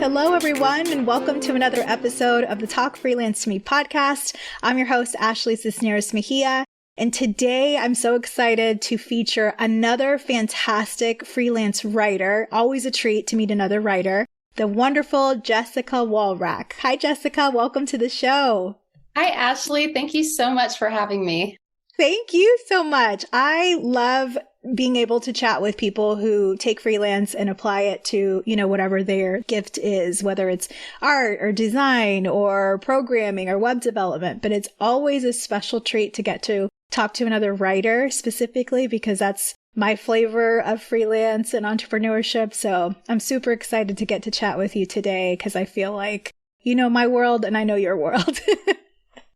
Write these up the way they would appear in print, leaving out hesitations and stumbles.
Hello, everyone, and welcome to another episode of the Talk Freelance to Me podcast. I'm your host, Ashley Cisneros Mejia, and today I'm so excited to feature another fantastic freelance writer. Always a treat to meet another writer, the wonderful Jessica Walrack. Hi, Jessica. Welcome to the show. Hi, Ashley. Thank you so much for having me. Thank you so much. I love being able to chat with people who take freelance and apply it to, whatever their gift is, whether it's art or design or programming or web development. But it's always a special treat to get to talk to another writer specifically, because that's my flavor of freelance and entrepreneurship. So I'm super excited to get to chat with you today because I feel like you know my world and I know your world.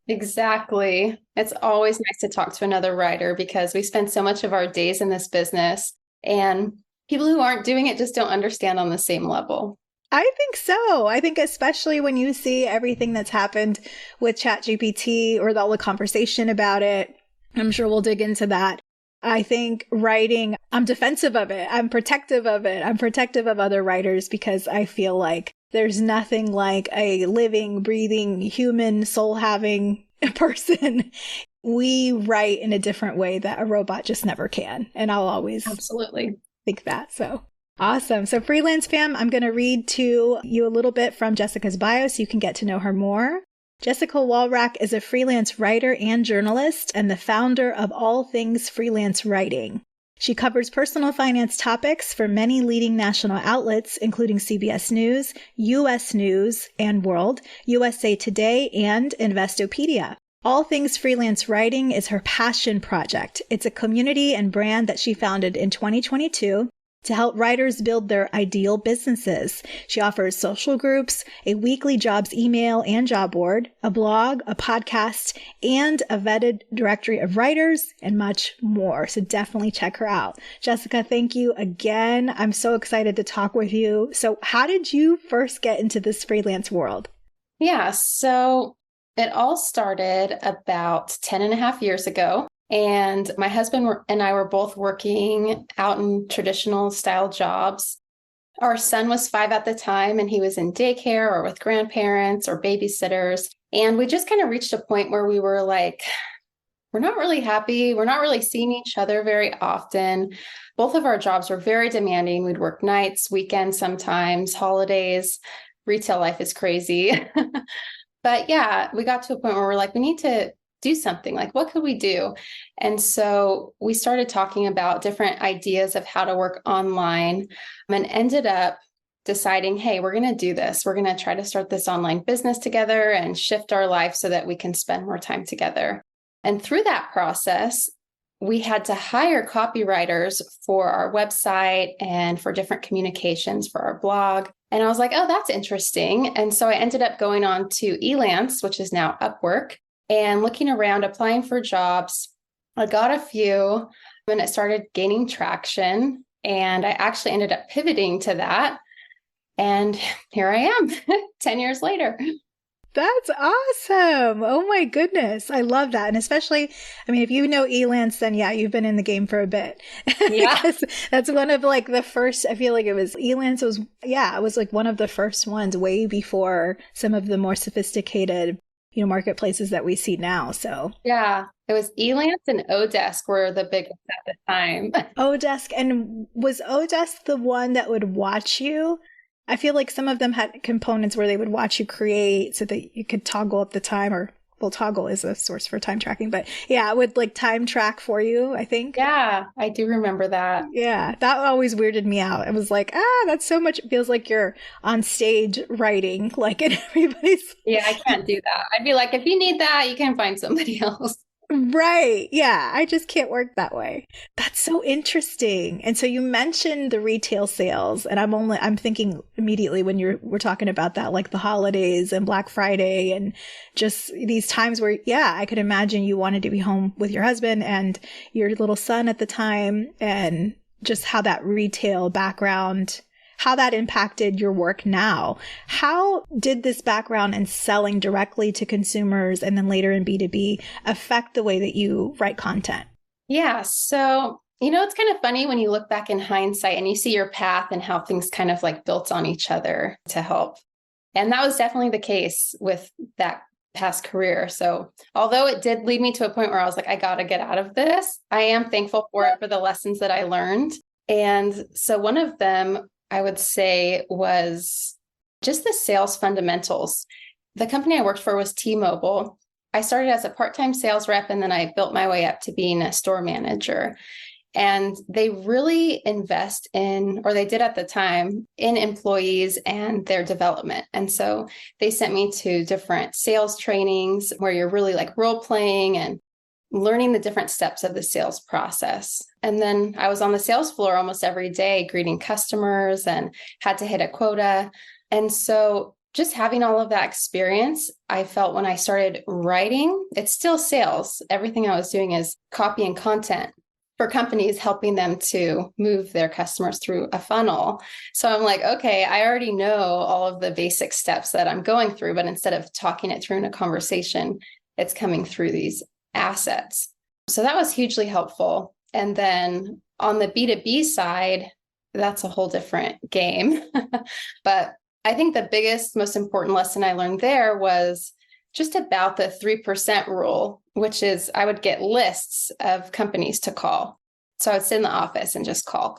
Exactly. It's always nice to talk to another writer because we spend so much of our days in this business, and people who aren't doing it just don't understand on the same level. I think so. I think especially when you see everything that's happened with ChatGPT or all the conversation about it, I'm sure we'll dig into that. I think writing, I'm defensive of it. I'm protective of it. I'm protective of other writers because I feel like there's nothing like a living, breathing, human, soul-having person. We write in a different way that a robot just never can. And I'll always absolutely think that. So awesome. So Freelance fam, I'm going to read to you a little bit from Jessica's bio so you can get to know her more. Jessica Walrack is a freelance writer and journalist and the founder of All Things Freelance Writing. She covers personal finance topics for many leading national outlets, including CBS News, U.S. News and World, USA Today, and Investopedia. All Things Freelance Writing is her passion project. It's a community and brand that she founded in 2022 to help writers build their ideal businesses. She offers social groups, a weekly jobs email and job board, a blog, a podcast, and a vetted directory of writers, and much more. So definitely check her out. Jessica, thank you again. I'm so excited to talk with you. So how did you first get into this freelance world? Yeah, so it all started about 10 and a half years ago. And my husband and I were both working out in traditional style jobs. Our son was 5 at the time, and he was in daycare or with grandparents or babysitters. And we just kind of reached a point where we were like, we're not really happy. We're not really seeing each other very often. Both of our jobs were very demanding. We'd work nights, weekends, sometimes holidays. Retail life is crazy. But yeah, we got to a point where we're like, we need to do something. Like, what could we do? And so we started talking about different ideas of how to work online and ended up deciding, hey, we're going to do this. We're going to try to start this online business together and shift our life so that we can spend more time together. And through that process, we had to hire copywriters for our website and for different communications for our blog. And I was like, oh, that's interesting. And so I ended up going on to Freelance, which is now Upwork, and looking around, applying for jobs. I got a few and it started gaining traction. And I actually ended up pivoting to that. And here I am 10 years later. That's awesome. Oh my goodness. I love that. And especially, if you know Elance, then yeah, you've been in the game for a bit. Yeah. That's one of like the first, I feel like it was Elance it was like one of the first ones way before some of the more sophisticated marketplaces that we see now. So yeah, it was Freelance and Odesk were the biggest at the time. Odesk. And was Odesk the one that would watch you? I feel like some of them had components where they would watch you create so that you could toggle up the time, or well, toggle is a source for time tracking, but yeah, it would like time track for you, I think. Yeah, I do remember that. Yeah, that always weirded me out. It was like, that's so much. It feels like you're on stage writing, like in everybody's. Yeah, I can't do that. I'd be like, if you need that, you can find somebody else. Right. Yeah. I just can't work that way. That's so interesting. And so you mentioned the retail sales, and I'm thinking immediately when we're talking about that, like the holidays and Black Friday and just these times where, yeah, I could imagine you wanted to be home with your husband and your little son at the time, and just how that retail background, how that impacted your work now. How did this background in selling directly to consumers and then later in B2B affect the way that you write content? Yeah. So, it's kind of funny when you look back in hindsight and you see your path and how things kind of like built on each other to help. And that was definitely the case with that past career. So although it did lead me to a point where I was like, I got to get out of this, I am thankful for it, for the lessons that I learned. And so one of them, I would say, was just the sales fundamentals. The company I worked for was T-Mobile. I started as a part-time sales rep, and then I built my way up to being a store manager. And they really invest in, or they did at the time, in employees and their development. And so they sent me to different sales trainings where you're really like role playing and learning the different steps of the sales process. And then I was on the sales floor almost every day, greeting customers and had to hit a quota. And so just having all of that experience, I felt when I started writing, it's still sales. Everything I was doing is copy and content for companies, helping them to move their customers through a funnel. So I'm like, okay, I already know all of the basic steps that I'm going through, but instead of talking it through in a conversation, it's coming through these assets. So that was hugely helpful. And then on the B2B side, that's a whole different game. But I think the biggest, most important lesson I learned there was just about the 3% rule, which is I would get lists of companies to call. So I would sit in the office and just call,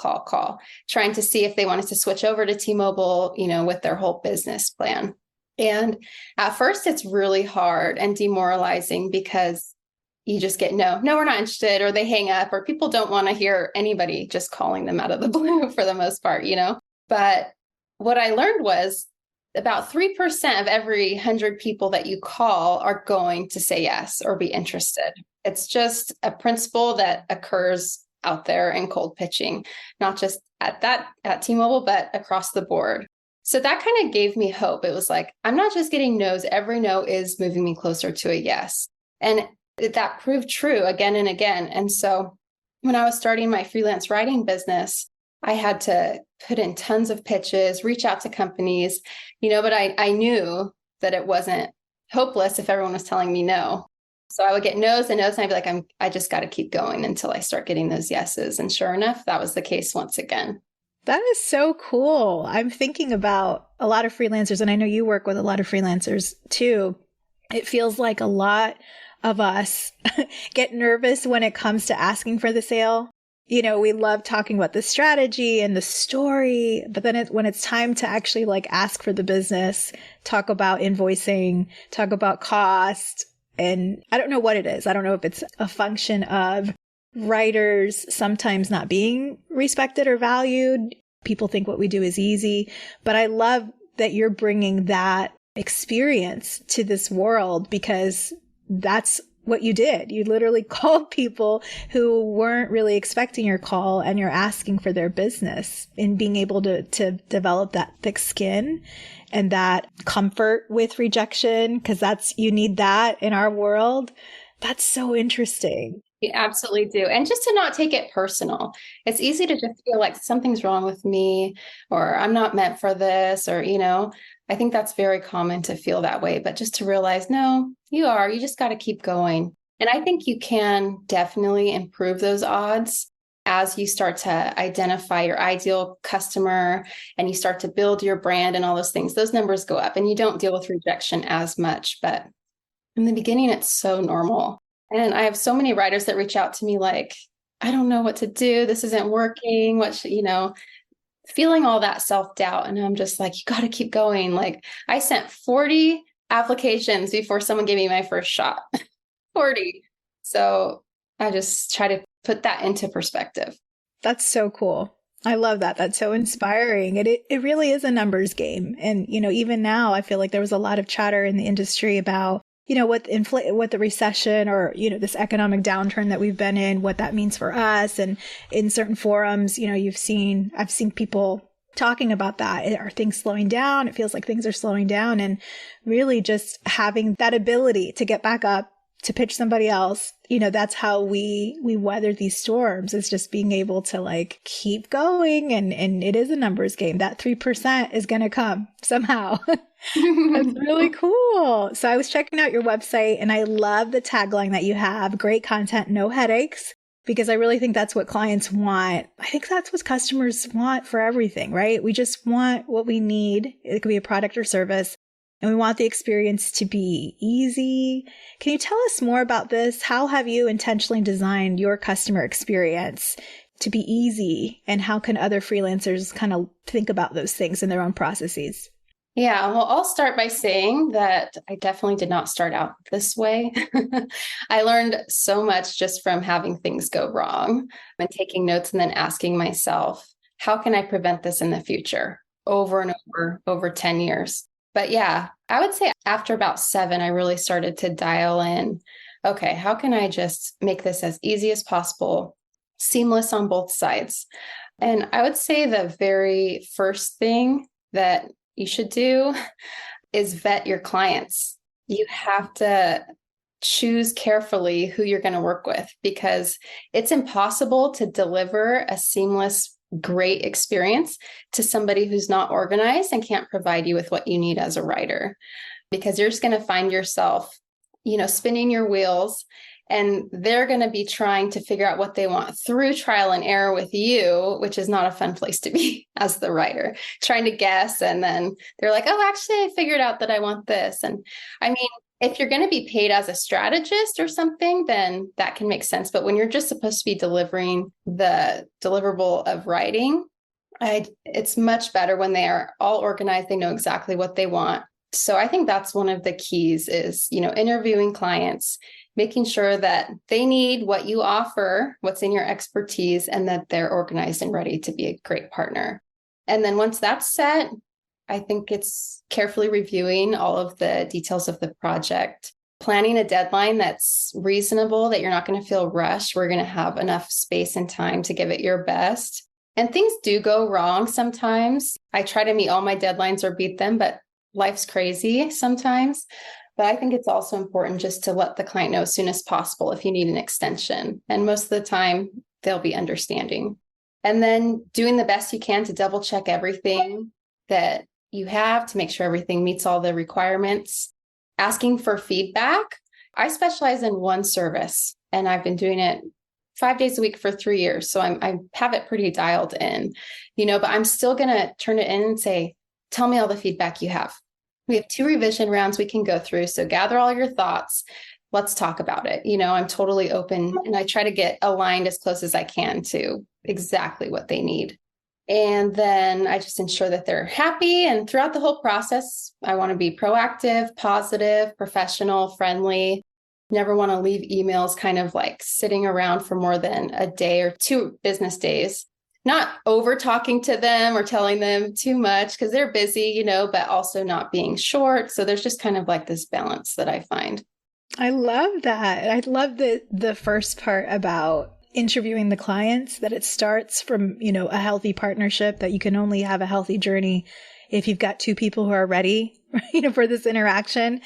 trying to see if they wanted to switch over to T-Mobile, with their whole business plan. And at first it's really hard and demoralizing because you just get no, we're not interested, or they hang up, or people don't want to hear anybody just calling them out of the blue for the most part, But what I learned was about 3% of every 100 people that you call are going to say yes or be interested. It's just a principle that occurs out there in cold pitching, not just at T-Mobile, but across the board. So that kind of gave me hope. It was like, I'm not just getting no's. Every no is moving me closer to a yes. And that proved true again and again. And so when I was starting my freelance writing business, I had to put in tons of pitches, reach out to companies, but I knew that it wasn't hopeless if everyone was telling me no. So I would get no's and no's, and I'd be like, I just got to keep going until I start getting those yeses. And sure enough, that was the case once again. That is so cool. I'm thinking about a lot of freelancers, and I know you work with a lot of freelancers too. It feels like a lot of us get nervous when it comes to asking for the sale. We love talking about the strategy and the story, but then when it's time to actually like ask for the business, talk about invoicing, talk about cost, and I don't know what it is. I don't know if it's a function of writers sometimes not being respected or valued. People think what we do is easy, but I love that you're bringing that experience to this world because that's what you did. You literally called people who weren't really expecting your call, and you're asking for their business, and being able to develop that thick skin and that comfort with rejection, because you need that in our world. That's so interesting. You absolutely do. And just to not take it personal. It's easy to just feel like something's wrong with me, or I'm not meant for this, or, I think that's very common to feel that way, but just to realize, no, you are, you just got to keep going. And I think you can definitely improve those odds as you start to identify your ideal customer and you start to build your brand and all those things. Those numbers go up and you don't deal with rejection as much. But in the beginning, it's so normal. And I have so many writers that reach out to me like, I don't know what to do. This isn't working. Feeling all that self-doubt. And I'm just like, you got to keep going. Like I sent 40 applications before someone gave me my first shot. 40. So I just try to put that into perspective. That's so cool. I love that. That's so inspiring. It really is a numbers game. And, even now I feel like there was a lot of chatter in the industry about, what the recession or, this economic downturn that we've been in, what that means for us. And in certain forums, I've seen people talking about that. Are things slowing down? It feels like things are slowing down, and really just having that ability to get back up, to pitch somebody else. That's how we weather these storms, is just being able to like keep going. And it is a numbers game. That 3% is going to come somehow. That's really cool. So I was checking out your website and I love the tagline that you have: great content, no headaches. Because I really think that's what clients want. I think that's what customers want for everything, right? We just want what we need. It could be a product or service, and we want the experience to be easy. Can you tell us more about this? How have you intentionally designed your customer experience to be easy? And how can other freelancers kind of think about those things in their own processes? Yeah, well, I'll start by saying that I definitely did not start out this way. I learned so much just from having things go wrong and taking notes and then asking myself, how can I prevent this in the future? Over and over 10 years. But yeah, I would say after about 7, I really started to dial in, okay, how can I just make this as easy as possible, seamless on both sides? And I would say the very first thing that you should do is vet your clients. You have to choose carefully who you're going to work with, because it's impossible to deliver a seamless, great experience to somebody who's not organized and can't provide you with what you need as a writer, because you're just going to find yourself, spinning your wheels. And they're going to be trying to figure out what they want through trial and error with you, which is not a fun place to be as the writer, trying to guess. And then they're like, oh, actually, I figured out that I want this. And I mean, if you're going to be paid as a strategist or something, then that can make sense. But when you're just supposed to be delivering the deliverable of writing, it's much better when they are all organized. They know exactly what they want. So I think that's one of the keys is, interviewing clients, making sure that they need what you offer, what's in your expertise, and that they're organized and ready to be a great partner. And then once that's set, I think it's carefully reviewing all of the details of the project, planning a deadline that's reasonable, that you're not going to feel rushed. We're going to have enough space and time to give it your best. And things do go wrong sometimes. I try to meet all my deadlines or beat them, but life's crazy sometimes. But I think it's also important just to let the client know as soon as possible if you need an extension. And most of the time, they'll be understanding. And then doing the best you can to double check everything that you have to make sure everything meets all the requirements. Asking for feedback. I specialize in one service, and I've been doing it 5 days a week for 3 years. So I have it pretty dialed in, but I'm still going to turn it in and say, tell me all the feedback you have. We have 2 revision rounds we can go through. So gather all your thoughts. Let's talk about it. I'm totally open, and I try to get aligned as close as I can to exactly what they need. And then I just ensure that they're happy. And throughout the whole process, I want to be proactive, positive, professional, friendly. Never want to leave emails kind of like sitting around for more than a day or 2 business days. Not over talking to them or telling them too much because they're busy, but also not being short. So there's just kind of like this balance that I find. I love that. I love the first part about interviewing the clients, that it starts from, a healthy partnership, that you can only have a healthy journey if you've got 2 people who are ready, for this interaction.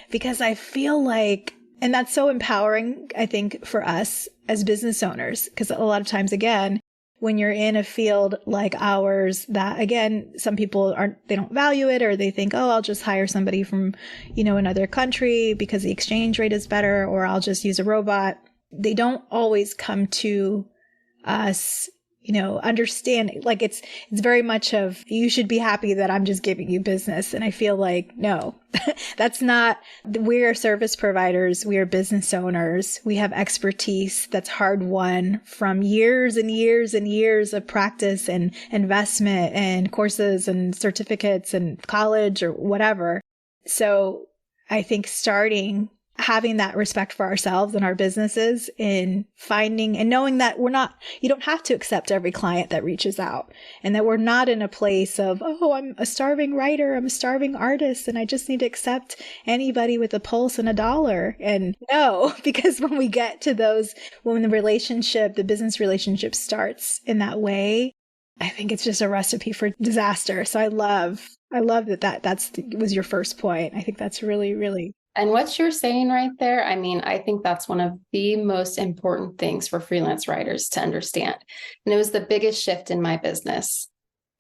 Because I feel like, and that's so empowering, I think, for us as business owners, because a lot of times, again, when you're in a field like ours, that again, some people they don't value it, or they think, oh, I'll just hire somebody from, another country because the exchange rate is better, or I'll just use a robot. They don't always come to us, understanding, like it's very much of, you should be happy that I'm just giving you business. And I feel like, no, that's not, we're service providers. We are business owners. We have expertise that's hard won from years and years and years of practice and investment and courses and certificates and college or whatever. So I think having that respect for ourselves and our businesses, in finding and knowing that you don't have to accept every client that reaches out, and that we're not in a place of, oh, I'm a starving writer, I'm a starving artist, and I just need to accept anybody with a pulse and $1. And no, because when we get to those, when the business relationship starts in that way, I think it's just a recipe for disaster. So I love that was your first point. I think that's really, really And what you're saying right there, I mean, I think that's one of the most important things for freelance writers to understand. And it was the biggest shift in my business.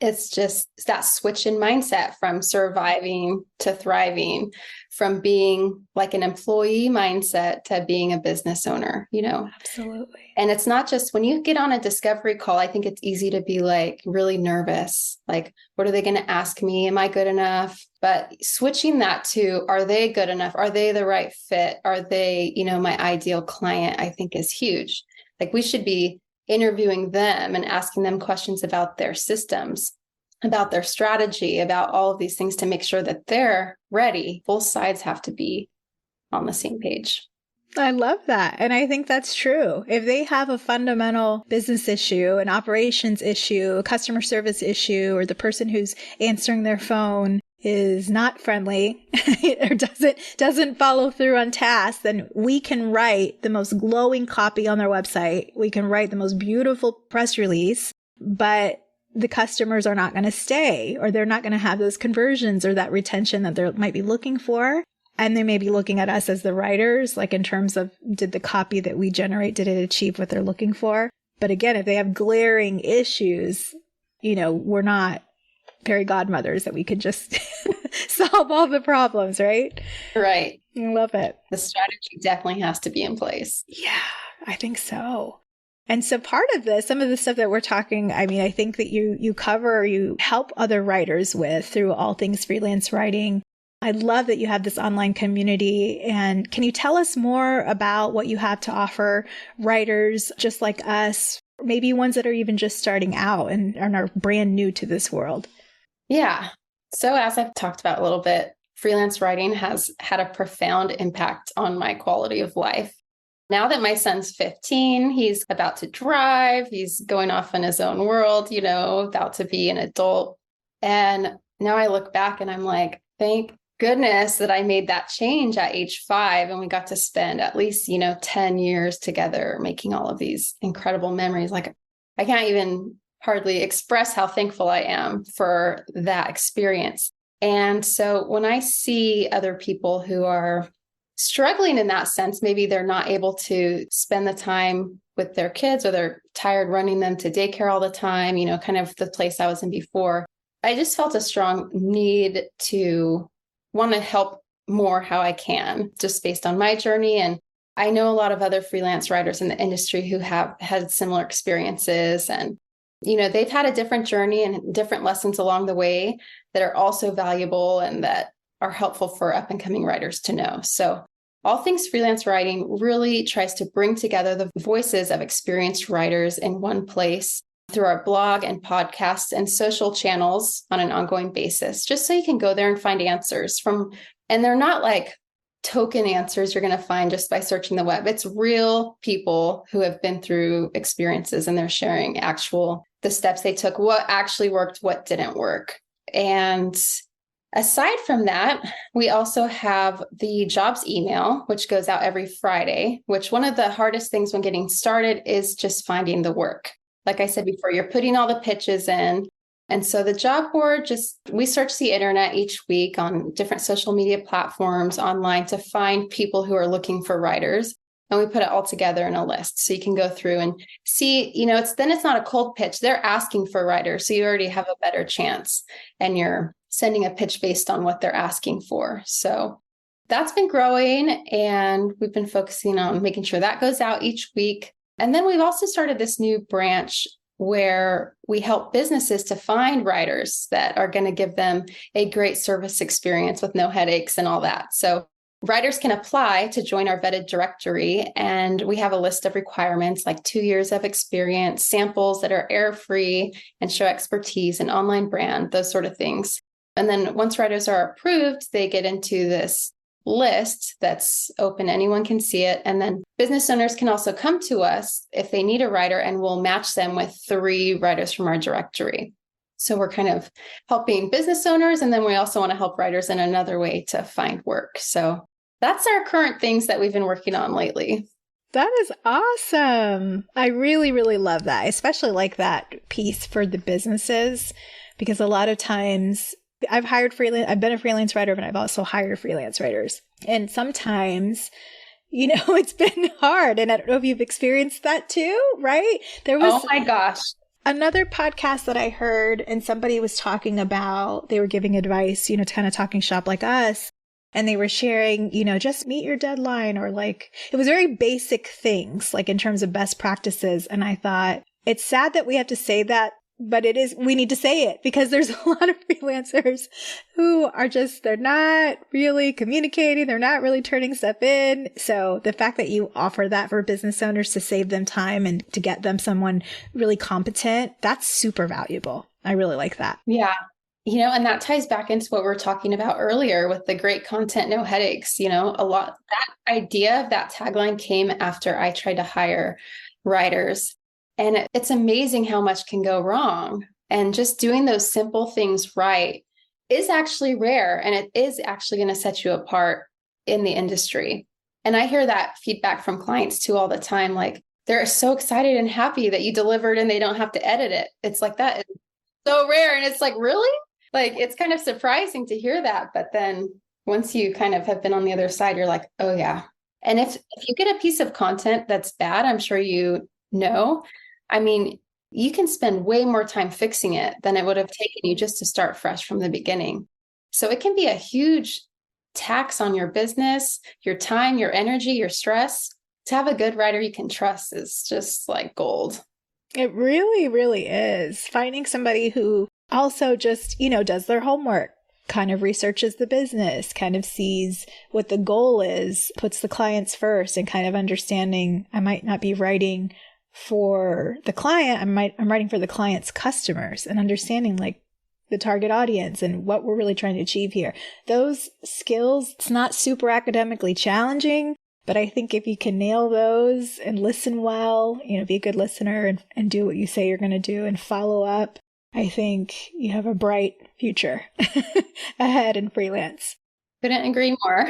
It's just that switch in mindset from surviving to thriving, from being like an employee mindset to being a business owner, Absolutely. And it's not just when you get on a discovery call, I think it's easy to be like really nervous. Like, what are they going to ask me? Am I good enough? But switching that to, are they good enough? Are they the right fit? Are they, my ideal client? I think is huge. Like we should be interviewing them and asking them questions about their systems, about their strategy, about all of these things to make sure that they're ready. Both sides have to be on the same page. I love that. And I think that's true. If they have a fundamental business issue, an operations issue, a customer service issue, or the person who's answering their phone is not friendly or doesn't follow through on tasks, then we can write the most glowing copy on their website. We can write the most beautiful press release, but the customers are not going to stay, or they're not going to have those conversions or that retention that they might be looking for. And they may be looking at us as the writers, like in terms of, did the copy that we generate, did it achieve what they're looking for? But again, if they have glaring issues, we're not fairy godmothers that we could just solve all the problems, right? Right. I love it. The strategy definitely has to be in place. Yeah, I think so. And so part of this, some of the stuff that we're talking, I mean, I think that you cover, you help other writers with through all things freelance writing. I love that you have this online community. And can you tell us more about what you have to offer writers just like us, maybe ones that are even just starting out and are brand new to this world? Yeah. So as I've talked about a little bit, freelance writing has had a profound impact on my quality of life. Now that my son's 15, he's about to drive, he's going off in his own world, about to be an adult. And now I look back and I'm like, thank goodness that I made that change at age 5. And we got to spend at least, 10 years together making all of these incredible memories. Like I can't even hardly express how thankful I am for that experience. And so when I see other people who are struggling in that sense, maybe they're not able to spend the time with their kids, or they're tired running them to daycare all the time, kind of the place I was in before. I just felt a strong need to want to help more how I can, just based on my journey. And I know a lot of other freelance writers in the industry who have had similar experiences, and they've had a different journey and different lessons along the way that are also valuable and that are helpful for up and coming writers to know. So all things freelance writing really tries to bring together the voices of experienced writers in one place through our blog and podcasts and social channels on an ongoing basis, just so you can go there and find answers and they're not like token answers you're going to find just by searching the web. It's real people who have been through experiences, and they're sharing the steps they took, what actually worked, what didn't work. And aside from that, we also have the jobs email, which goes out every Friday, which one of the hardest things when getting started is just finding the work. Like I said before, you're putting all the pitches in. And so the job board, we search the internet each week on different social media platforms online to find people who are looking for writers. And we put it all together in a list. So you can go through and see, it's not a cold pitch. They're asking for writers. So you already have a better chance, and you're sending a pitch based on what they're asking for. So that's been growing, and we've been focusing on making sure that goes out each week. And then we've also started this new branch where we help businesses to find writers that are going to give them a great service experience with no headaches and all that. So writers can apply to join our vetted directory, and we have a list of requirements like 2 years of experience, samples that are error-free and show expertise and online brand, those sort of things. And then once writers are approved, they get into this list that's open. Anyone can see it. And then business owners can also come to us if they need a writer, and we'll match them with 3 writers from our directory. So we're kind of helping business owners, and then we also want to help writers in another way to find work. So that's our current things that we've been working on lately. That is awesome. I really, really love that. I especially like that piece for the businesses, because a lot of times I've been a freelance writer, but I've also hired freelance writers. And sometimes, it's been hard. And I don't know if you've experienced that too, right? There was Oh my gosh. another podcast that I heard, and somebody was talking about, they were giving advice, kind of talking shop like us. And they were sharing, just meet your deadline, or like, it was very basic things, like in terms of best practices. And I thought, it's sad that we have to say that, but we need to say it, because there's a lot of freelancers who are they're not really communicating. They're not really turning stuff in. So the fact that you offer that for business owners to save them time and to get them someone really competent, that's super valuable. I really like that. Yeah. And that ties back into what we were talking about earlier with the great content, no headaches. That idea of that tagline came after I tried to hire writers. And it's amazing how much can go wrong. And just doing those simple things right is actually rare. And it is actually going to set you apart in the industry. And I hear that feedback from clients too all the time. Like, they're so excited and happy that you delivered and they don't have to edit it. It's like, that is so rare. And it's like, really? Like, it's kind of surprising to hear that. But then once you kind of have been on the other side, you're like, oh yeah. And if you get a piece of content that's bad, I'm sure you can spend way more time fixing it than it would have taken you just to start fresh from the beginning. So it can be a huge tax on your business, your time, your energy, your stress. To have a good writer you can trust is just like gold. It really, really is. Finding somebody who also just, does their homework, kind of researches the business, kind of sees what the goal is, puts the clients first, and kind of understanding, I might not be writing for the client, I'm writing for the client's customers, and understanding like the target audience and what we're really trying to achieve here. Those skills, it's not super academically challenging, but I think if you can nail those and listen well, be a good listener and do what you say you're going to do and follow up, I think you have a bright future ahead in freelance. Couldn't agree more.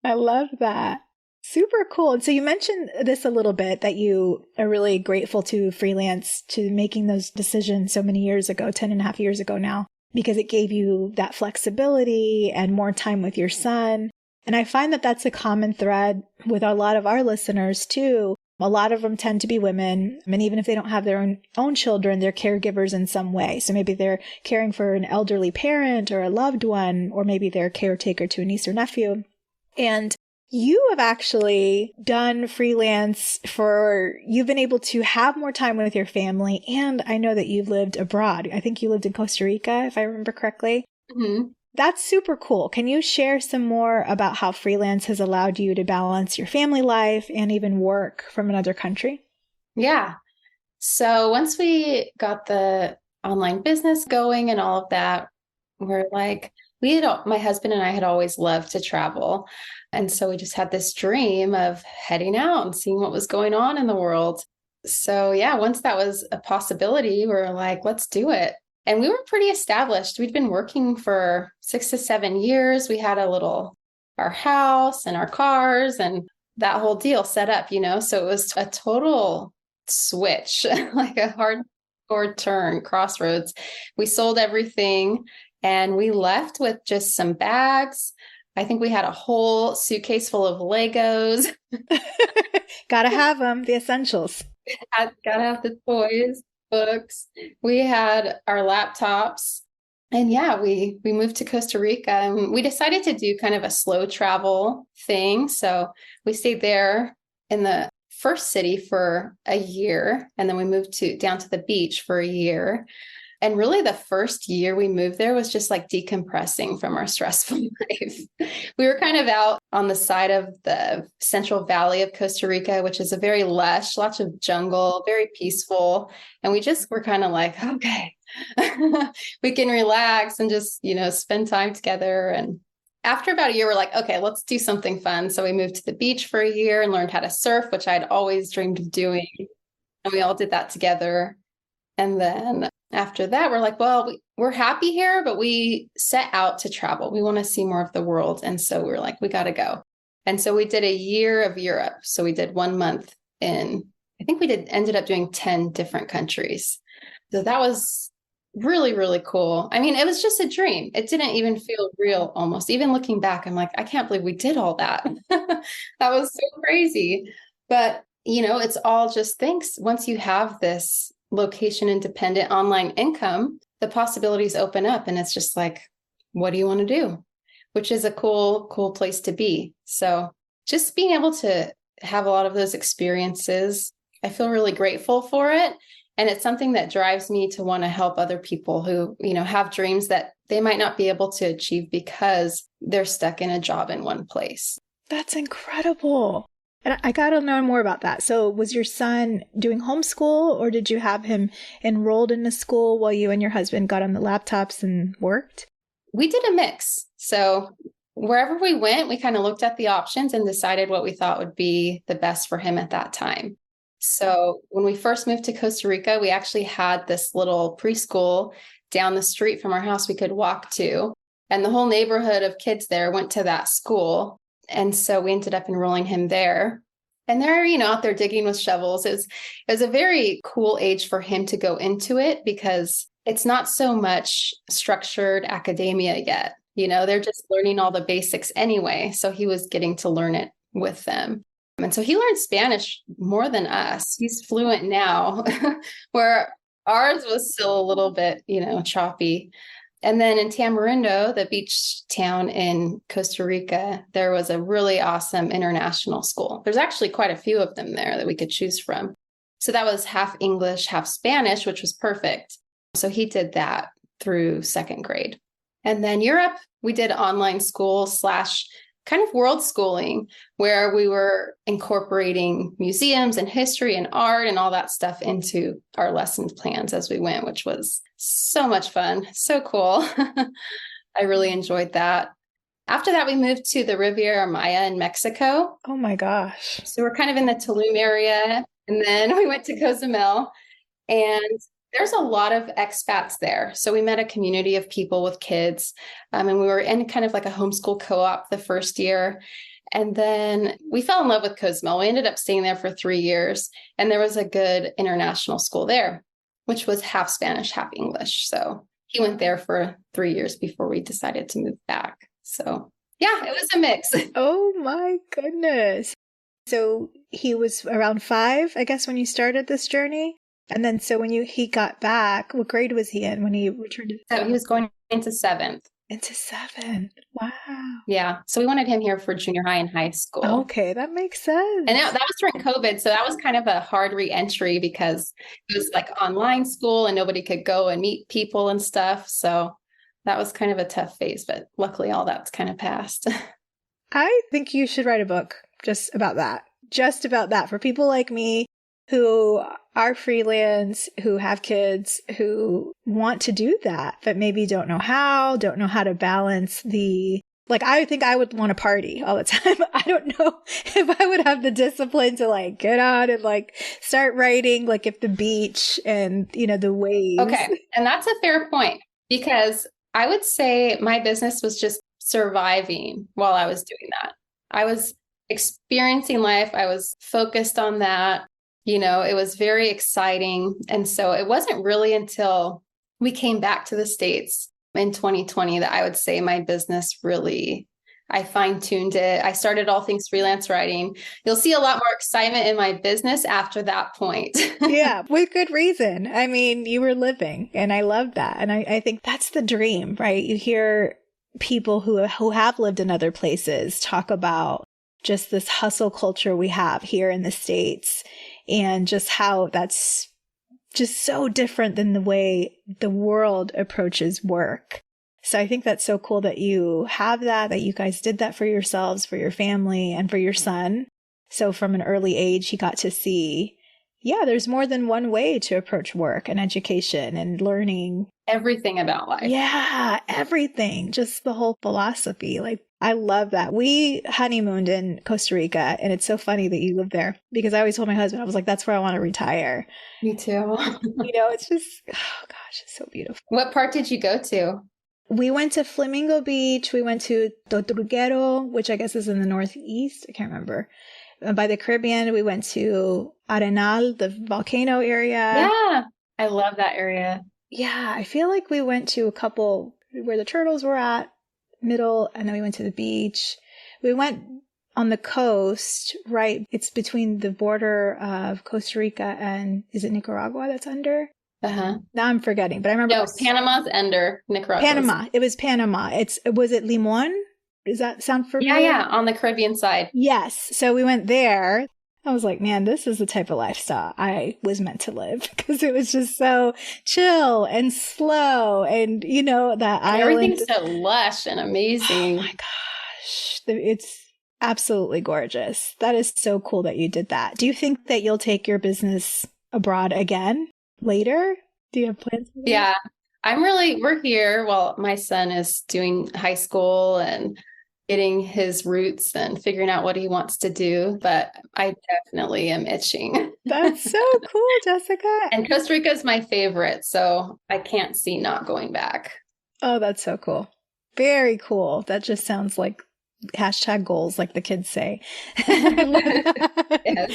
I love that. Super cool. And so you mentioned this a little bit, that you are really grateful to freelance, to making those decisions so many years ago, 10 and a half years ago now, because it gave you that flexibility and more time with your son. And I find that that's a common thread with a lot of our listeners too. A lot of them tend to be women. And even if they don't have their own children, they're caregivers in some way. So maybe they're caring for an elderly parent or a loved one, or maybe they're a caretaker to a niece or nephew. And you have actually done freelance you've been able to have more time with your family. And I know that you've lived abroad. I think you lived in Costa Rica, if I remember correctly. Mm-hmm. That's super cool. Can you share some more about how freelance has allowed you to balance your family life and even work from another country? Yeah. So once we got the online business going and all of that, we're like, my husband and I had always loved to travel. And so we just had this dream of heading out and seeing what was going on in the world. So yeah, once that was a possibility, we were like, let's do it. And we were pretty established. We'd been working for 6 to 7 years. We had our house and our cars and that whole deal set up, so it was a total switch, like a hard turn, crossroads. We sold everything and we left with just some bags. I think we had a whole suitcase full of Legos. Gotta have them, the essentials. Gotta have the toys, books. We had our laptops. And yeah, we moved to Costa Rica and we decided to do kind of a slow travel thing. So we stayed there in the first city for a year. And then we moved down to the beach for a year. And really the first year we moved there was just like decompressing from our stressful life. We were kind of out on the side of the Central Valley of Costa Rica, which is a very lush, lots of jungle, very peaceful. And we just were kind of like, okay, we can relax and just, spend time together. And after about a year, we're like, okay, let's do something fun. So we moved to the beach for a year and learned how to surf, which I'd always dreamed of doing. And we all did that together. And then after that, we're like, well, we're happy here, but we set out to travel. We want to see more of the world. And so we're like, we got to go. And so we did a year of Europe. So we did 1 month I think we ended up doing 10 different countries. So that was really, really cool. I mean, it was just a dream. It didn't even feel real almost. Even looking back, I'm like, I can't believe we did all that. That was so crazy. But, it's all just thanks. Once you have this location independent online income, the possibilities open up and it's just like, what do you want to do? Which is a cool, cool place to be. So just being able to have a lot of those experiences, I feel really grateful for it. And it's something that drives me to want to help other people who, have dreams that they might not be able to achieve because they're stuck in a job in one place. That's incredible. And I got to know more about that. So was your son doing homeschool, or did you have him enrolled in a school while you and your husband got on the laptops and worked? We did a mix. So wherever we went, we kind of looked at the options and decided what we thought would be the best for him at that time. So when we first moved to Costa Rica, we actually had this little preschool down the street from our house we could walk to. And the whole neighborhood of kids there went to that school. And so we ended up enrolling him there. And they're, out there digging with shovels. It was a very cool age for him to go into it because it's not so much structured academia yet. They're just learning all the basics anyway. So he was getting to learn it with them. And so he learned Spanish more than us. He's fluent now, where ours was still a little bit, choppy. And then in Tamarindo, the beach town in Costa Rica, there was a really awesome international school. There's actually quite a few of them there that we could choose from. So that was half English, half Spanish, which was perfect. So he did that through second grade. And then Europe, we did online school / kind of world schooling, where we were incorporating museums and history and art and all that stuff into our lesson plans as we went, which was so much fun. So cool. I really enjoyed that. After that, we moved to the Riviera Maya in Mexico. Oh my gosh. So we're kind of in the Tulum area. And then we went to Cozumel, and there's a lot of expats there. So we met a community of people with kids, and we were in kind of like a homeschool co-op the first year. And then we fell in love with Cozumel. We ended up staying there for 3 years, and there was a good international school there, which was half Spanish, half English. So he went there for 3 years before we decided to move back. So yeah, it was a mix. Oh my goodness. So he was around 5, I guess, when you started this journey? And then so when he got back, what grade was he in when he returned? So he was going into 7th. Into 7th. Wow. Yeah. So we wanted him here for junior high and high school. Okay, that makes sense. And that was during COVID. So that was kind of a hard re-entry because it was like online school and nobody could go and meet people and stuff. So that was kind of a tough phase, but luckily all that's kind of passed. I think you should write a book just about that. Just about that for people like me who are freelance, who have kids, who want to do that, but maybe don't know how to balance I think I would want to party all the time. I don't know if I would have the discipline to get out and start writing at the beach and, the waves. Okay. And that's a fair point because I would say my business was just surviving while I was doing that. I was experiencing life. I was focused on that. It was very exciting. And so it wasn't really until we came back to the States in 2020 that I would say my business really, I fine-tuned it. I started all things freelance writing. You'll see a lot more excitement in my business after that point. Yeah, with good reason. I mean, you were living, and I love that. And I think that's the dream, right? You hear people who have lived in other places talk about just this hustle culture we have here in the States, and just how that's just so different than the way the world approaches work. So I think that's so cool that you have that you guys did that for yourselves, for your family, and for your son. So from an early age, he got to see, there's more than one way to approach work and education and learning. Everything about life. Yeah, everything. Just the whole philosophy. I love that. We honeymooned in Costa Rica, and it's so funny that you live there because I always told my husband, I was like, that's where I want to retire. Me too. It's just, oh gosh, it's so beautiful. What part did you go to? We went to Flamingo Beach. We went to Tortuguero, which I guess is in the northeast. I can't remember. By the Caribbean, we went to Arenal, the volcano area. Yeah, I love that area. Yeah, I feel like we went to a couple where the turtles were at, middle, and then we went to the beach. We went on the coast, right? It's between the border of Costa Rica and, is it Nicaragua that's under? Uh-huh. Now I'm forgetting, but I remember. No, Panama's under Nicaragua. Panama. It was Panama. Was it Limon? Does that sound familiar? Yeah, on the Caribbean side. Yes. So we went there. I was like, man, this is the type of lifestyle I was meant to live, because it was just so chill and slow, and that island. Everything's so lush and amazing. Oh my gosh. It's absolutely gorgeous. That is so cool that you did that. Do you think that you'll take your business abroad again later? Do you have plans for that? Yeah, we're here. Well, my son is doing high school and getting his roots and figuring out what he wants to do, but I definitely am itching. That's so cool, Jessica. And Costa Rica is my favorite, so I can't see not going back. Oh, that's so cool. Very cool. That just sounds like #goals, like the kids say. Yes.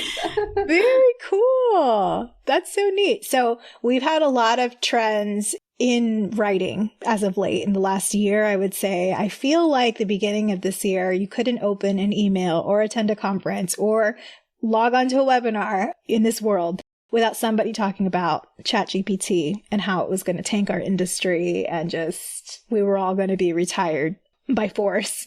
Very cool. That's so neat. So we've had a lot of trends in writing as of late in the last year, I would say. I feel like the beginning of this year, you couldn't open an email or attend a conference or log onto a webinar in this world without somebody talking about ChatGPT and how it was going to tank our industry, and just we were all going to be retired by force.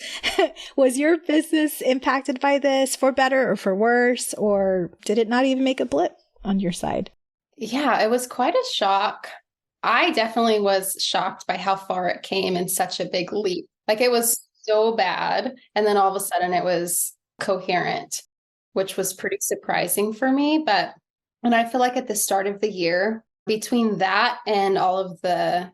Was your business impacted by this for better or for worse, or did it not even make a blip on your side? Yeah, it was quite a shock. I definitely was shocked by how far it came in such a big leap. Like, it was so bad, and then all of a sudden it was coherent, which was pretty surprising for me. And I feel like at the start of the year, between that and all of the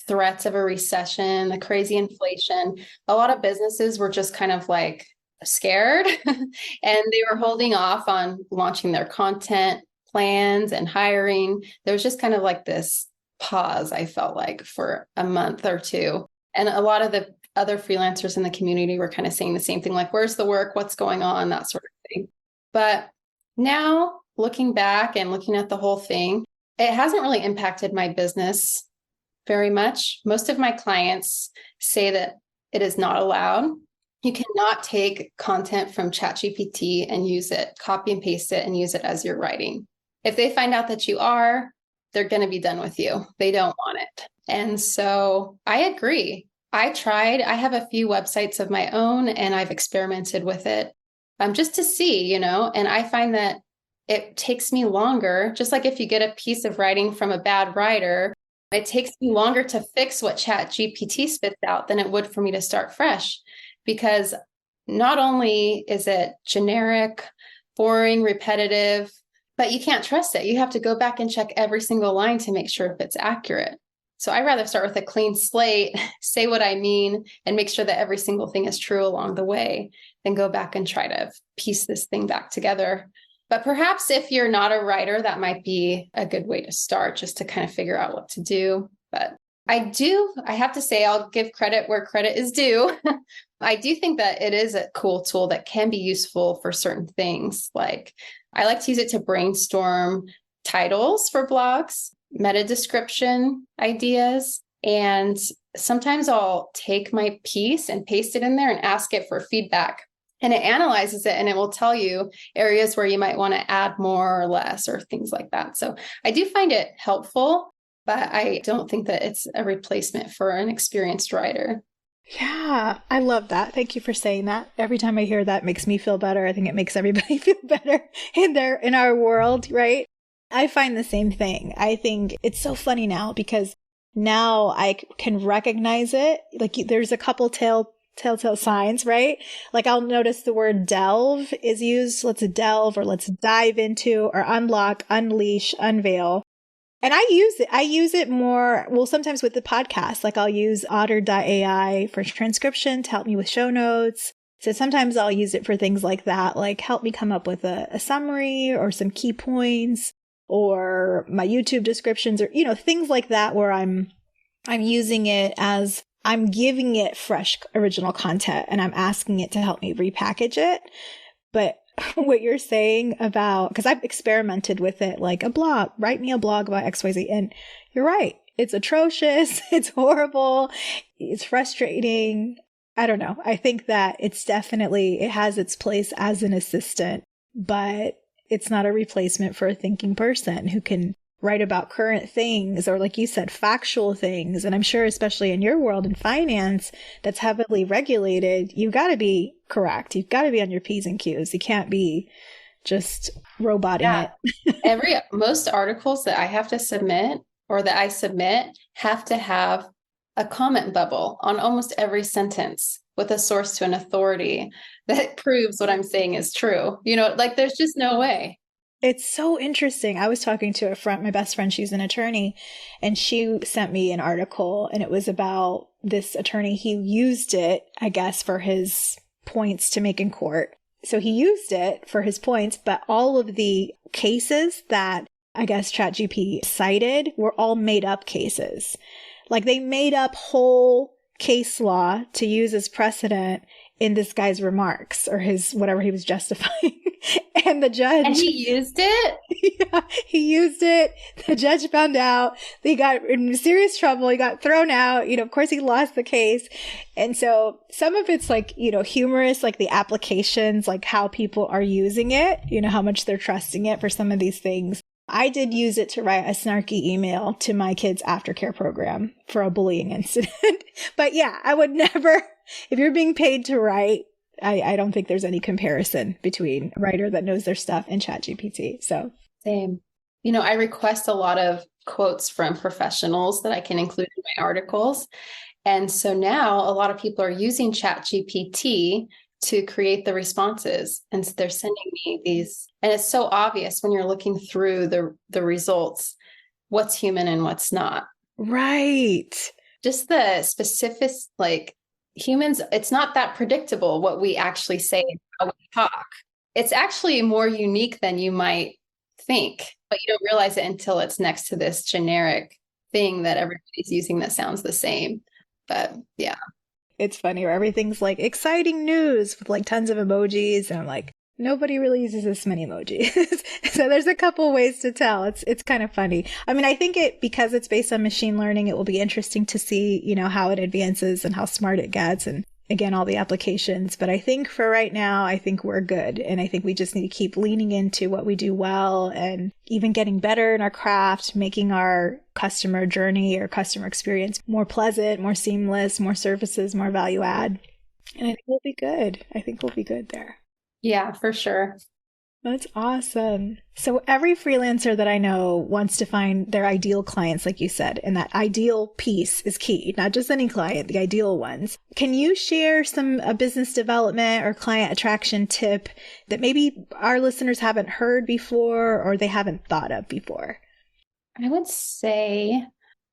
threats of a recession, the crazy inflation, a lot of businesses were just kind of like scared and they were holding off on launching their content plans and hiring. There was just kind of like this pause, I felt like, for a month or two. And a lot of the other freelancers in the community were kind of saying the same thing, like, where's the work? What's going on? That sort of thing. But now, looking back and looking at the whole thing, it hasn't really impacted my business very much. Most of my clients say that it is not allowed. You cannot take content from ChatGPT and use it, copy and paste it, and use it as your writing. If they find out that you are, they're going to be done with you. They don't want it. And so I agree. I have a few websites of my own, and I've experimented with it just to see, and I find that it takes me longer. Just like if you get a piece of writing from a bad writer, it takes me longer to fix what ChatGPT spits out than it would for me to start fresh, because not only is it generic, boring, repetitive, but you can't trust it. You have to go back and check every single line to make sure if it's accurate. So I'd rather start with a clean slate, say what I mean, and make sure that every single thing is true along the way, than go back and try to piece this thing back together. But perhaps if you're not a writer, that might be a good way to start, just to kind of figure out what to do. But I have to say, I'll give credit where credit is due. I do think that it is a cool tool that can be useful for certain things. Like, I like to use it to brainstorm titles for blogs, meta description ideas. And sometimes I'll take my piece and paste it in there and ask it for feedback. And it analyzes it, and it will tell you areas where you might want to add more or less, or things like that. So I do find it helpful, but I don't think that it's a replacement for an experienced writer. Yeah, I love that. Thank you for saying that. Every time I hear that, it makes me feel better. I think it makes everybody feel better in our world, right? I find the same thing. I think it's so funny now, because now I can recognize it. Like, there's a couple telltale signs, right? Like, I'll notice the word delve is used. Let's delve, or let's dive into, or unlock, unleash, unveil. And I use it more, well, sometimes with the podcast. Like, I'll use otter.ai for transcription to help me with show notes. So sometimes I'll use it for things like that, like help me come up with a summary or some key points, or my YouTube descriptions, or, things like that, where I'm using it as I'm giving it fresh original content, and I'm asking it to help me repackage it. But what you're saying about, because I've experimented with it, like a blog, write me a blog about XYZ. And you're right. it's atrocious. It's horrible. It's frustrating. I don't know. I think that it's definitely, it has its place as an assistant, but it's not a replacement for a thinking person who can write about current things or, like you said, factual things. And I'm sure, especially in your world in finance that's heavily regulated, you've got to be correct. You've got to be on your P's and Q's. You can't be just roboting it. Most articles that I have to submit or that I submit have to have a comment bubble on almost every sentence with a source to an authority that proves what I'm saying is true. Like there's just no way. It's so interesting. I was talking to my best friend, she's an attorney, and she sent me an article, and it was about this attorney. He used it, I guess, for his points to make in court. So he used it for his points, but all of the cases that I guess ChatGPT cited were all made up cases. Like they made up whole case law to use as precedent in this guy's remarks or his whatever he was justifying. And the judge... And he used it? Yeah, he used it. The judge found out. He got in serious trouble. He got thrown out. Of course, he lost the case. And so some of it's like, humorous, like the applications, like how people are using it, how much they're trusting it for some of these things. I did use it to write a snarky email to my kids' aftercare program for a bullying incident. But yeah, I would never, if you're being paid to write, I don't think there's any comparison between a writer that knows their stuff and ChatGPT. So same. I request a lot of quotes from professionals that I can include in my articles. And so now a lot of people are using ChatGPT to create the responses. And so they're sending me these, and it's so obvious when you're looking through the results, what's human and what's not. Right. Just the specifics, like humans, it's not that predictable what we actually say and how we talk. It's actually more unique than you might think, but you don't realize it until it's next to this generic thing that everybody's using that sounds the same. But yeah. It's funny where everything's like exciting news with like tons of emojis. And I'm like, nobody really uses this many emojis. So there's a couple ways to tell. It's kind of funny. I mean, I think because it's based on machine learning, it will be interesting to see, how it advances and how smart it gets. And again, all the applications. But I think for right now, I think we're good. And I think we just need to keep leaning into what we do well and even getting better in our craft, making our customer journey or customer experience more pleasant, more seamless, more services, more value add. And I think we'll be good. I think we'll be good there. Yeah, for sure. That's awesome. So every freelancer that I know wants to find their ideal clients, like you said, and that ideal piece is key, not just any client, the ideal ones. Can you share some business development or client attraction tip that maybe our listeners haven't heard before or they haven't thought of before? I would say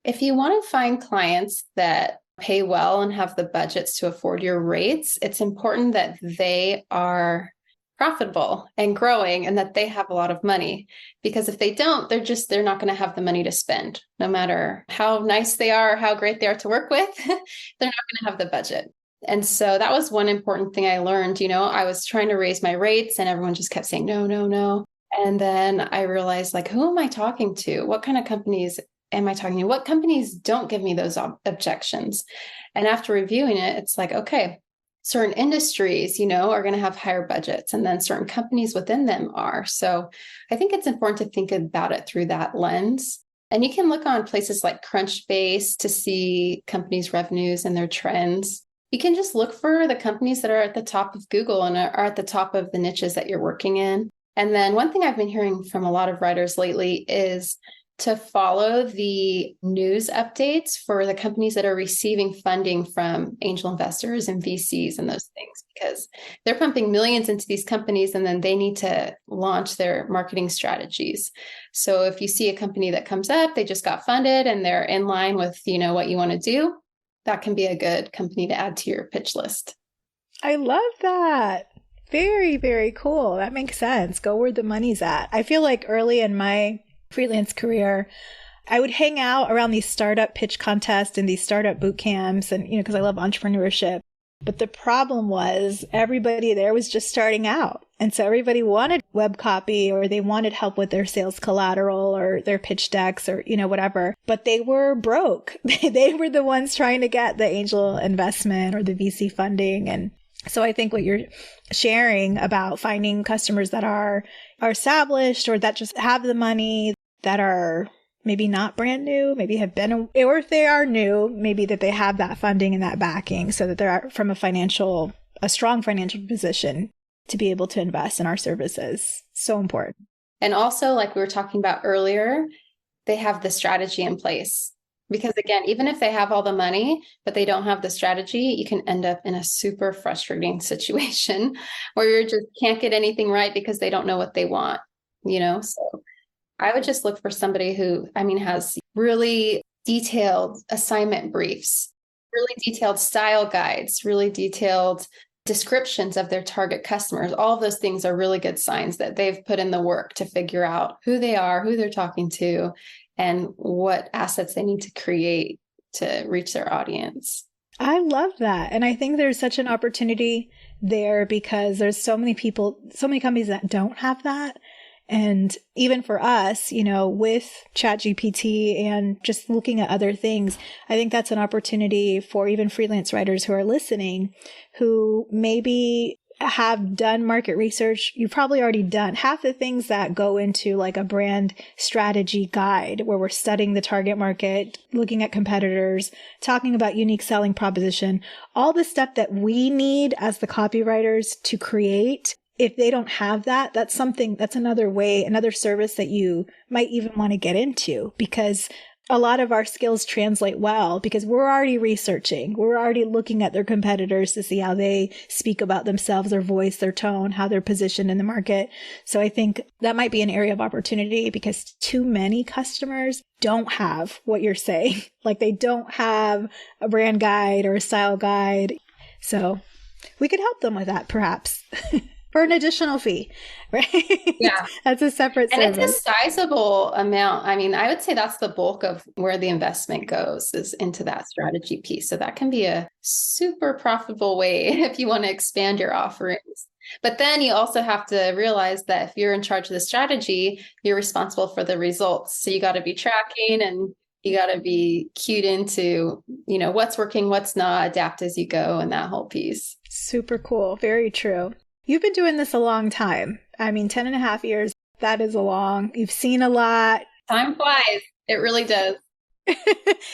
if you want to find clients that pay well and have the budgets to afford your rates, it's important that they are profitable and growing and that they have a lot of money, because if they don't, they're not going to have the money to spend, no matter how nice they are, how great they are to work with. They're not going to have the budget. And so that was one important thing I learned. I was trying to raise my rates and everyone just kept saying, no, no, no. And then I realized, like, who am I talking to? What kind of companies am I talking to? What companies don't give me those objections? And after reviewing it, it's like, okay, certain industries, are going to have higher budgets, and then certain companies within them are. So I think it's important to think about it through that lens. And you can look on places like Crunchbase to see companies' revenues and their trends. You can just look for the companies that are at the top of Google and are at the top of the niches that you're working in. And then one thing I've been hearing from a lot of writers lately is to follow the news updates for the companies that are receiving funding from angel investors and VCs and those things, because they're pumping millions into these companies and then they need to launch their marketing strategies. So if you see a company that comes up, they just got funded and they're in line with, what you want to do, that can be a good company to add to your pitch list. I love that. Very, very cool. That makes sense. Go where the money's at. I feel like early in my freelance career, I would hang out around these startup pitch contests and these startup boot camps and, because I love entrepreneurship. But the problem was everybody there was just starting out And so everybody wanted web copy, or they wanted help with their sales collateral or their pitch decks or, whatever, but they were broke. They were the ones trying to get the angel investment or the VC funding. And so I think what you're sharing about finding customers that are established or that just have the money, that are maybe not brand new, maybe have been, or if they are new, maybe that they have that funding and that backing so that they're from a strong financial position to be able to invest in our services. So important. And also, like we were talking about earlier, they have the strategy in place. Because again, even if they have all the money, but they don't have the strategy, you can end up in a super frustrating situation where you just can't get anything right because they don't know what they want, So I would just look for somebody who, has really detailed assignment briefs, really detailed style guides, really detailed descriptions of their target customers. All of those things are really good signs that they've put in the work to figure out who they are, who they're talking to, and what assets they need to create to reach their audience. I love that. And I think there's such an opportunity there because there's so many people, so many companies that don't have that. And even for us, with ChatGPT and just looking at other things, I think that's an opportunity for even freelance writers who are listening, who maybe have done market research. You've probably already done half the things that go into like a brand strategy guide where we're studying the target market, looking at competitors, talking about unique selling proposition, all the stuff that we need as the copywriters to create. If they don't have that, that's another way, another service that you might even want to get into, because a lot of our skills translate well because we're already researching. We're already looking at their competitors to see how they speak about themselves, their voice, their tone, how they're positioned in the market. So I think that might be an area of opportunity because too many customers don't have what you're saying. Like they don't have a brand guide or a style guide. So we could help them with that perhaps. For an additional fee, right? Yeah. That's a separate service. And it's a sizable amount. I would say that's the bulk of where the investment goes is into that strategy piece. So that can be a super profitable way if you want to expand your offerings. But then you also have to realize that if you're in charge of the strategy, you're responsible for the results. So you got to be tracking and you got to be cued into, what's working, what's not, adapt as you go, and that whole piece. Super cool. Very true. You've been doing this a long time. 10 and a half years, that is you've seen a lot. Time flies. It really does.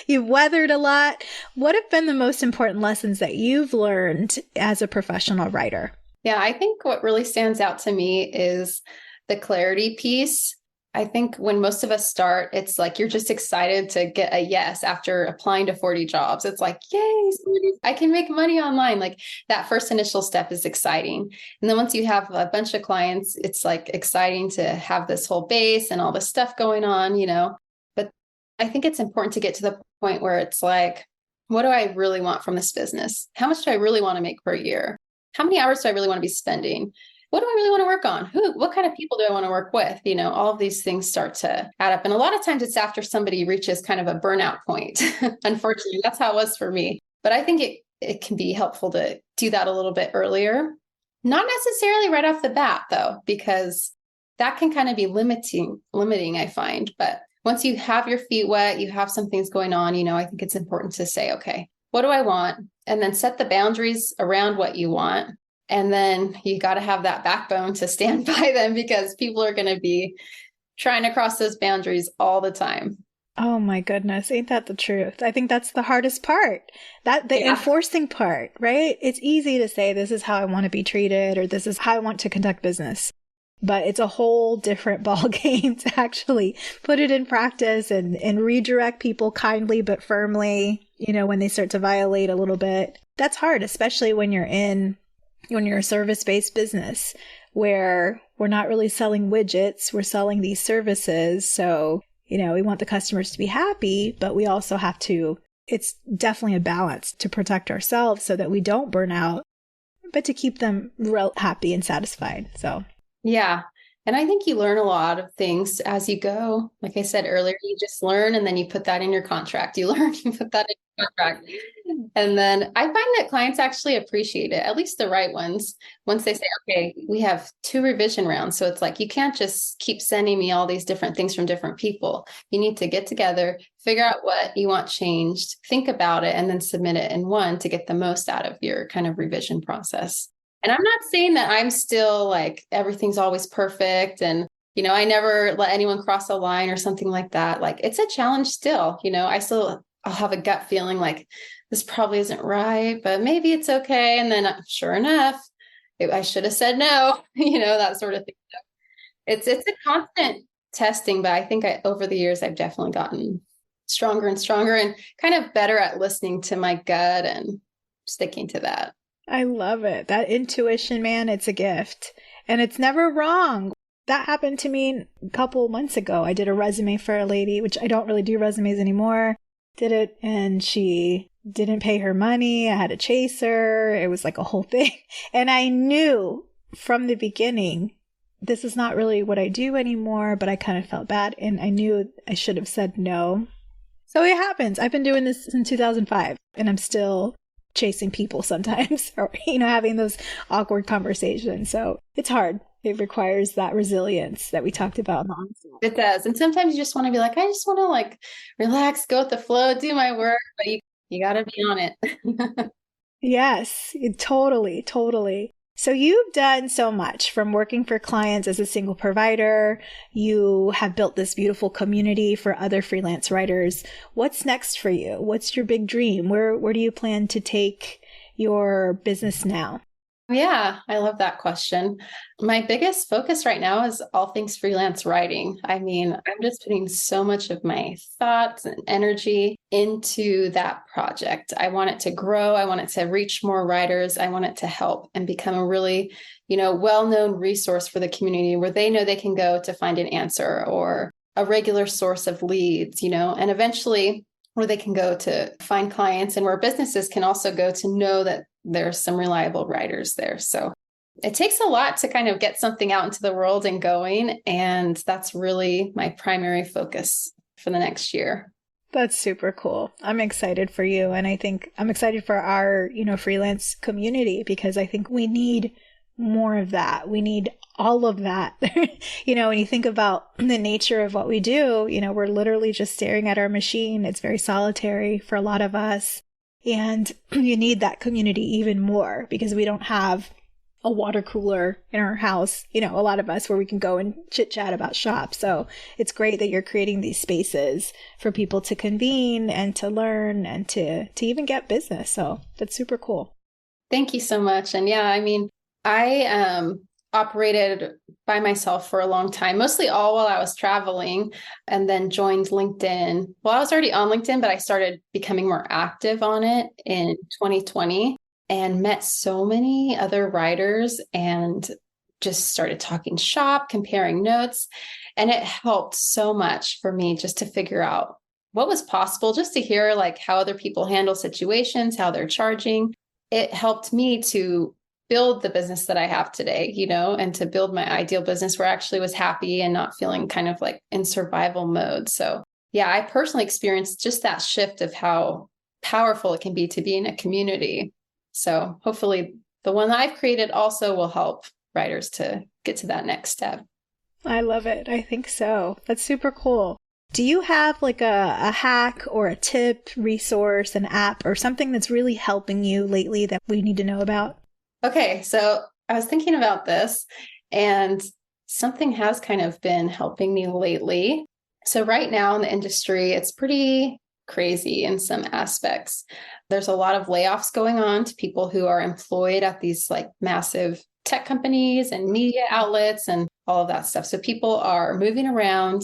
You've weathered a lot. What have been the most important lessons that you've learned as a professional writer? Yeah, I think what really stands out to me is the clarity piece. I think when most of us start, it's like you're just excited to get a yes after applying to 40 jobs. It's like, yay, I can make money online. Like that first initial step is exciting. And then once you have a bunch of clients, it's like exciting to have this whole base and all this stuff going on, But I think it's important to get to the point where it's like, what do I really want from this business? How much do I really want to make per year? How many hours do I really want to be spending? What do I really want to work on? What kind of people do I want to work with? All of these things start to add up. And a lot of times it's after somebody reaches kind of a burnout point. Unfortunately, that's how it was for me. But I think it can be helpful to do that a little bit earlier. Not necessarily right off the bat, though, because that can kind of be limiting, I find. But once you have your feet wet, you have some things going on, I think it's important to say, okay, what do I want? And then set the boundaries around what you want. And then you got to have that backbone to stand by them because people are going to be trying to cross those boundaries all the time. Oh my goodness. Ain't that the truth? I think that's the hardest part. Enforcing part, right? It's easy to say, this is how I want to be treated, or this is how I want to conduct business. But it's a whole different ball game to actually put it in practice and redirect people kindly but firmly, when they start to violate a little bit. That's hard, especially when you're a service-based business where we're not really selling widgets, we're selling these services. So, we want the customers to be happy, but we also have to, it's definitely a balance to protect ourselves so that we don't burn out, but to keep them happy and satisfied. So, yeah. And I think you learn a lot of things as you go. Like I said earlier, you just learn and then you put that in your contract. You learn, you put that in Correct. And then I find that clients actually appreciate it, at least the right ones. Once they say, okay, we have 2 revision rounds. So it's like, you can't just keep sending me all these different things from different people. You need to get together, figure out what you want changed, think about it, and then submit it in one to get the most out of your kind of revision process. And I'm not saying that I'm still like, everything's always perfect. And, I never let anyone cross a line or something like that. Like, it's a challenge still, I'll have a gut feeling like this probably isn't right, but maybe it's okay. And then sure enough, I should have said no, that sort of thing. So it's a constant testing, but I think over the years, I've definitely gotten stronger and stronger and kind of better at listening to my gut and sticking to that. I love it. That intuition, man, it's a gift. And it's never wrong. That happened to me a couple months ago. I did a resume for a lady, which I don't really do resumes anymore. Did it, and she didn't pay her money. I had to chase her. It was like a whole thing. And I knew from the beginning, this is not really what I do anymore, but I kind of felt bad. And I knew I should have said no. So it happens. I've been doing this since 2005, and I'm still chasing people sometimes, or, having those awkward conversations. So it's hard. It requires that resilience that we talked about in the onset. It does. And sometimes you just want to be like, I just want to like relax, go with the flow, do my work, but you got to be on it. Yes, totally, totally. So you've done so much from working for clients as a single provider. You have built this beautiful community for other freelance writers. What's next for you? What's your big dream? Where do you plan to take your business now? Yeah, I love that question. My biggest focus right now is all things freelance writing. I mean, I'm just putting so much of my thoughts and energy into that project. I want it to grow. I want it to reach more writers. I want it to help and become a really, well-known resource for the community where they know they can go to find an answer or a regular source of leads, and eventually where they can go to find clients and where businesses can also go to know that there's some reliable writers there. So it takes a lot to kind of get something out into the world and going. And that's really my primary focus for the next year. That's super cool. I'm excited for you. And I think I'm excited for our, freelance community, because I think we need more of that. We need all of that. When you think about the nature of what we do, we're literally just staring at our machine. It's very solitary for a lot of us. And you need that community even more because we don't have a water cooler in our house, a lot of us, where we can go and chit chat about shop. So it's great that you're creating these spaces for people to convene and to learn and to even get business. So that's super cool. Thank you so much. And yeah, I mean, I operated by myself for a long time, mostly all while I was traveling, and then joined LinkedIn. Well, I was already on LinkedIn, but I started becoming more active on it in 2020 and met so many other writers and just started talking shop, comparing notes. And it helped so much for me just to figure out what was possible, just to hear like how other people handle situations, how they're charging. It helped me to build the business that I have today, and to build my ideal business where I actually was happy and not feeling kind of like in survival mode. So yeah, I personally experienced just that shift of how powerful it can be to be in a community. So hopefully the one that I've created also will help writers to get to that next step. I love it. I think so. That's super cool. Do you have like a hack or a tip, resource, an app, or something that's really helping you lately that we need to know about? Okay, so I was thinking about this, and something has kind of been helping me lately. So right now in the industry, it's pretty crazy in some aspects. There's a lot of layoffs going on to people who are employed at these like massive tech companies and media outlets and all of that stuff. So people are moving around.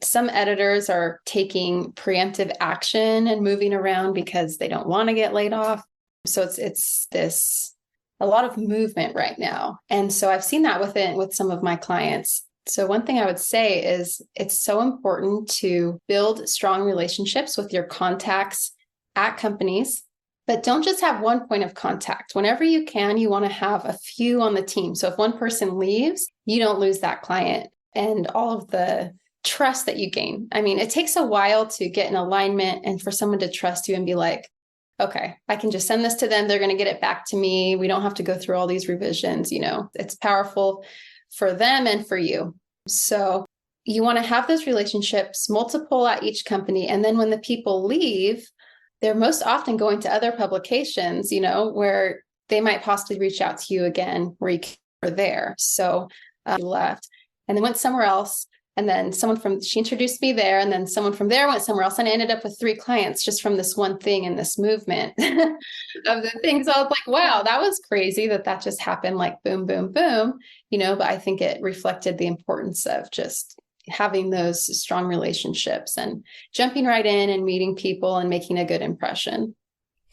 Some editors are taking preemptive action and moving around because they don't want to get laid off. So it's this a lot of movement right now. And so I've seen that with some of my clients. So one thing I would say is it's so important to build strong relationships with your contacts at companies, but don't just have one point of contact. Whenever you can, you want to have a few on the team. So if one person leaves, you don't lose that client and all of the trust that you gain. I mean, it takes a while to get in alignment and for someone to trust you and be like, okay, I can just send this to them. They're going to get it back to me. We don't have to go through all these revisions. It's powerful for them and for you. So you want to have those relationships, multiple at each company. And then when the people leave, they're most often going to other publications, where they might possibly reach out to you again, where you were there. So you left and then went somewhere else. And then she introduced me there, and then someone from there went somewhere else. And I ended up with 3 clients just from this one thing in this movement of the things. I was like, wow, that was crazy that just happened, like boom, boom, boom, but I think it reflected the importance of just having those strong relationships and jumping right in and meeting people and making a good impression.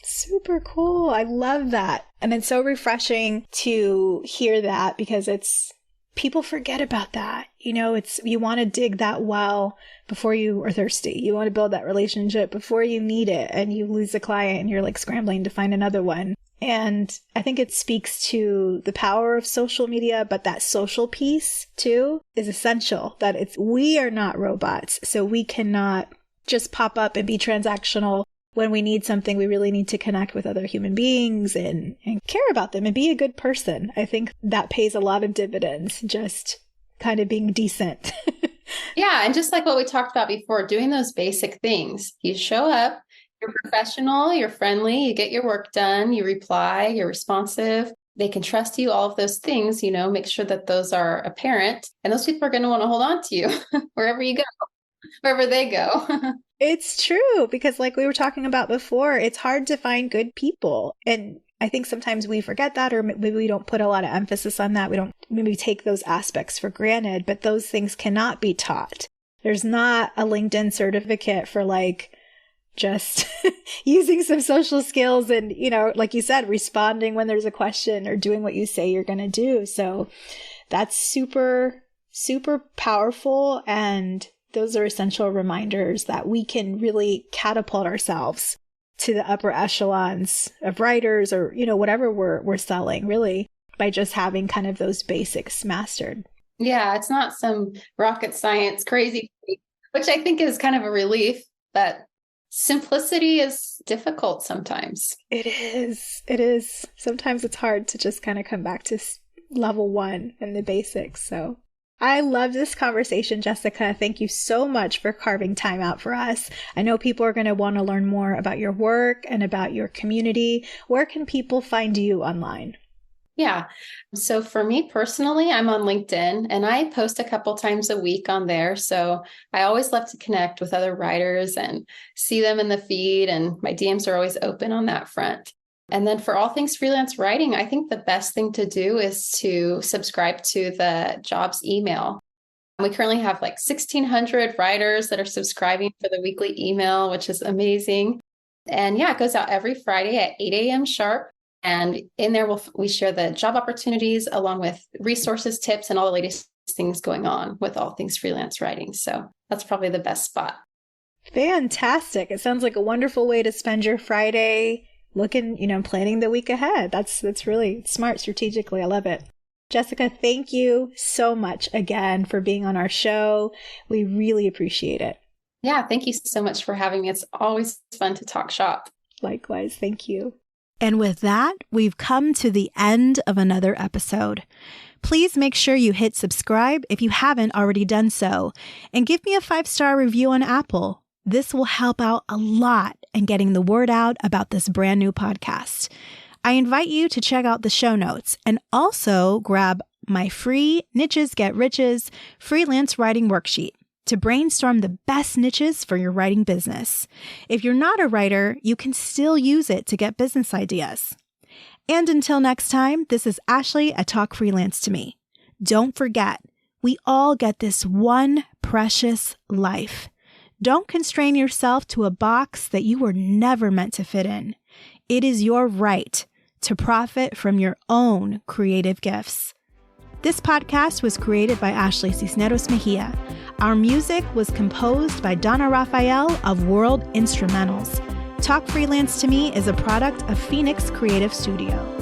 Super cool. I love that. And it's so refreshing to hear that, because people forget about that. You want to dig that well before you are thirsty. You want to build that relationship before you need it, and you lose a client and you're like scrambling to find another one. And I think it speaks to the power of social media, but that social piece too is essential. That we are not robots, so we cannot just pop up and be transactional. When we need something, we really need to connect with other human beings and care about them and be a good person. I think that pays a lot of dividends, just kind of being decent. Yeah. And just like what we talked about before, doing those basic things. You show up, you're professional, you're friendly, you get your work done, you reply, you're responsive. They can trust you, all of those things, make sure that those are apparent. And those people are going to want to hold on to you wherever you go, wherever they go. It's true, because like we were talking about before, it's hard to find good people. And I think sometimes we forget that, or maybe we don't put a lot of emphasis on that. We don't maybe take those aspects for granted, but those things cannot be taught. There's not a LinkedIn certificate for like just using some social skills and, like you said, responding when there's a question or doing what you say you're going to do. So that's super, super powerful. And those are essential reminders that we can really catapult ourselves to the upper echelons of writers or, whatever we're selling, really, by just having kind of those basics mastered. Yeah, it's not some rocket science crazy, which I think is kind of a relief, that simplicity is difficult sometimes. It is. Sometimes it's hard to just kind of come back to level 1 and the basics. So I love this conversation, Jessica. Thank you so much for carving time out for us. I know people are going to want to learn more about your work and about your community. Where can people find you online? Yeah. So for me personally, I'm on LinkedIn and I post a couple times a week on there. So I always love to connect with other writers and see them in the feed, and my DMs are always open on that front. And then for all things freelance writing, I think the best thing to do is to subscribe to the jobs email. We currently have like 1,600 writers that are subscribing for the weekly email, which is amazing. And yeah, it goes out every Friday at 8 a.m. sharp. And in there, we share the job opportunities along with resources, tips, and all the latest things going on with all things freelance writing. So that's probably the best spot. Fantastic. It sounds like a wonderful way to spend your Friday looking, planning the week ahead. That's really smart strategically. I love it. Jessica, thank you so much again for being on our show. We really appreciate it. Yeah, thank you so much for having me. It's always fun to talk shop. Likewise. Thank you. And with that, we've come to the end of another episode. Please make sure you hit subscribe if you haven't already done so, and give me a 5-star review on Apple. This will help out a lot in getting the word out about this brand new podcast. I invite you to check out the show notes and also grab my free Niches Get Riches freelance writing worksheet to brainstorm the best niches for your writing business. If you're not a writer, you can still use it to get business ideas. And until next time, this is Ashley at Talk Freelance to Me. Don't forget, we all get this one precious life. Don't constrain yourself to a box that you were never meant to fit in. It is your right to profit from your own creative gifts. This podcast was created by Ashley Cisneros Mejia. Our music was composed by Donna Rafael of World Instrumentals. Talk Freelance to Me is a product of Phoenix Creative Studio.